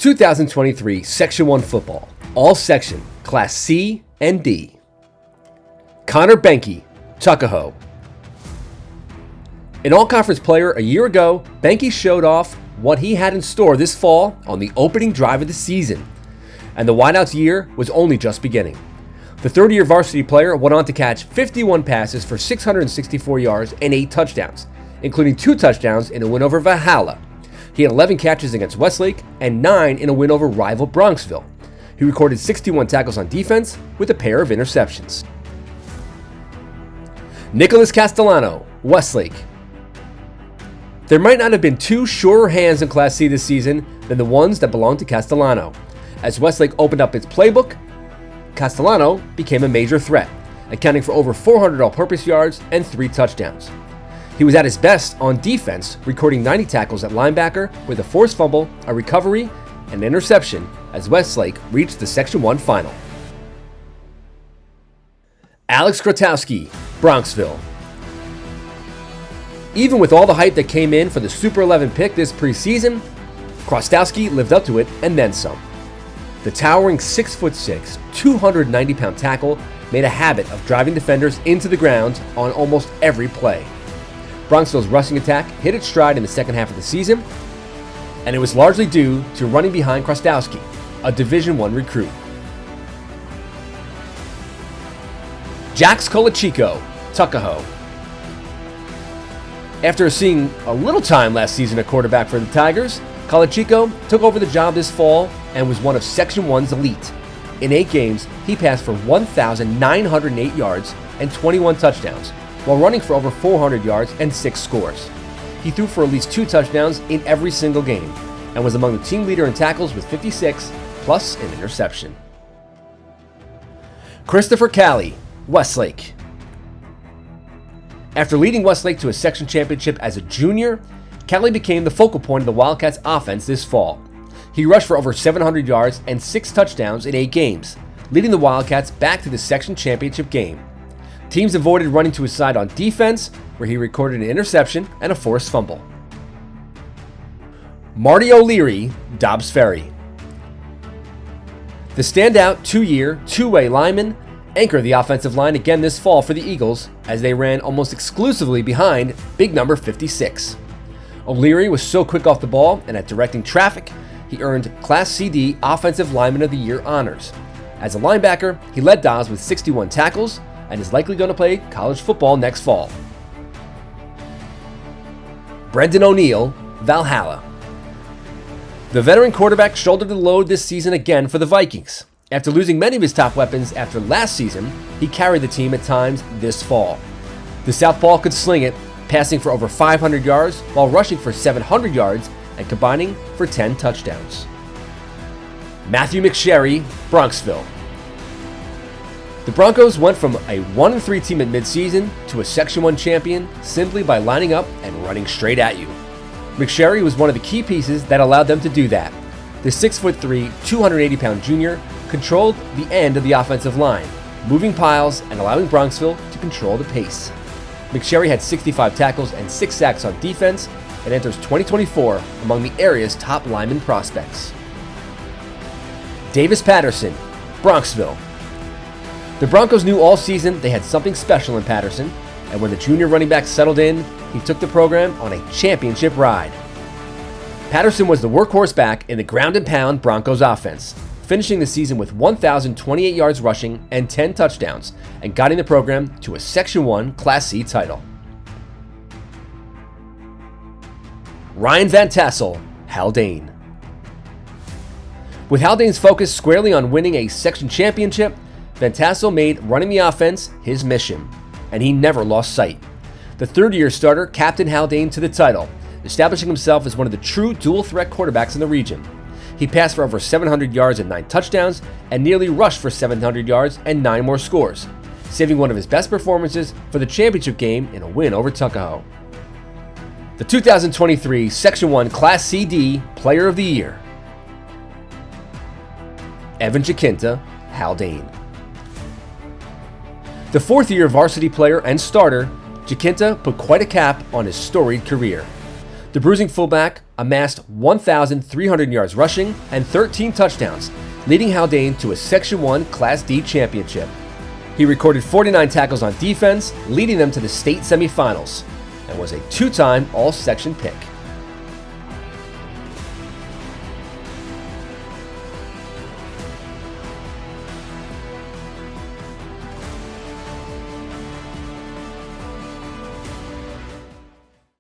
2023 Section 1 football, all section, Class C and D. Connor Benke, Tuckahoe. An all-conference player a year ago, Benke showed off what he had in store this fall on the opening drive of the season, and the wideouts year was only just beginning. The third-year varsity player went on to catch 51 passes for 664 yards and 8 touchdowns, including 2 touchdowns in a win over Valhalla. He had 11 catches against Westlake and 9 in a win over rival Bronxville. He recorded 61 tackles on defense with a pair of interceptions. Nicholas Castellano, Westlake. There might not have been 2 surer hands in Class C this season than the ones that belonged to Castellano. As Westlake opened up its playbook, Castellano became a major threat, accounting for over 400 all-purpose yards and 3 touchdowns. He was at his best on defense, recording 90 tackles at linebacker with a forced fumble, a recovery, and an interception as Westlake reached the Section 1 final. Alex Grotowski, Bronxville. Even with all the hype that came in for the Super 11 pick this preseason, Grotowski lived up to it and then some. The towering 6'6", 290-pound tackle made a habit of driving defenders into the ground on almost every play. Bronxville's rushing attack hit its stride in the second half of the season, and it was largely due to running behind Grotowski, a Division I recruit. Jax Colachico, Tuckahoe. After seeing a little time last season at quarterback for the Tigers, Colachico took over the job this fall and was one of Section 1's elite. In 8 games, he passed for 1,908 yards and 21 touchdowns, while running for over 400 yards and 6 scores. He threw for at least 2 touchdowns in every single game, and was among the team leader in tackles with 56, plus an interception. Christopher Cali, Westlake. After leading Westlake to a section championship as a junior, Cali became the focal point of the Wildcats' offense this fall. He rushed for over 700 yards and 6 touchdowns in 8 games, leading the Wildcats back to the section championship game. Teams avoided running to his side on defense, where he recorded an interception and a forced fumble. Marty O'Leary, Dobbs Ferry. The standout 2-year, two-way lineman anchored the offensive line again this fall for the Eagles as they ran almost exclusively behind big number 56. O'Leary was so quick off the ball and at directing traffic, he earned Class CD Offensive Lineman of the Year honors. As a linebacker, he led Dobbs with 61 tackles and is likely going to play college football next fall. Brendan O'Neill, Valhalla. The veteran quarterback shouldered the load this season again for the Vikings. After losing many of his top weapons after last season, he carried the team at times this fall. The Southpaw could sling it, passing for over 500 yards while rushing for 700 yards and combining for 10 touchdowns. Matthew McSherry, Bronxville. The Broncos went from a 1-3 team at midseason to a Section 1 champion simply by lining up and running straight at you. McSherry was one of the key pieces that allowed them to do that. The 6'3", 280-pound junior controlled the end of the offensive line, moving piles and allowing Bronxville to control the pace. McSherry had 65 tackles and 6 sacks on defense and enters 2024 among the area's top lineman prospects. Davis Patterson, Bronxville. The Broncos knew all season they had something special in Patterson, and when the junior running back settled in, he took the program on a championship ride. Patterson was the workhorse back in the ground and pound Broncos offense, finishing the season with 1,028 yards rushing and 10 touchdowns, and guiding the program to a Section 1 Class C title. Ryan Van Tassel, Haldane. With Haldane's focus squarely on winning a section championship, Van Tassel made running the offense his mission, and he never lost sight. The third-year starter captained Haldane to the title, establishing himself as one of the true dual-threat quarterbacks in the region. He passed for over 700 yards and 9 touchdowns, and nearly rushed for 700 yards and 9 more scores, saving one of his best performances for the championship game in a win over Tuckahoe. The 2023 Section 1 Class CD Player of the Year. Evan Jacinta, Haldane. The 4th-year varsity player and starter, Jacinta put quite a cap on his storied career. The bruising fullback amassed 1,300 yards rushing and 13 touchdowns, leading Haldane to a Section 1 Class D championship. He recorded 49 tackles on defense, leading them to the state semifinals, and was a two-time All-Section pick.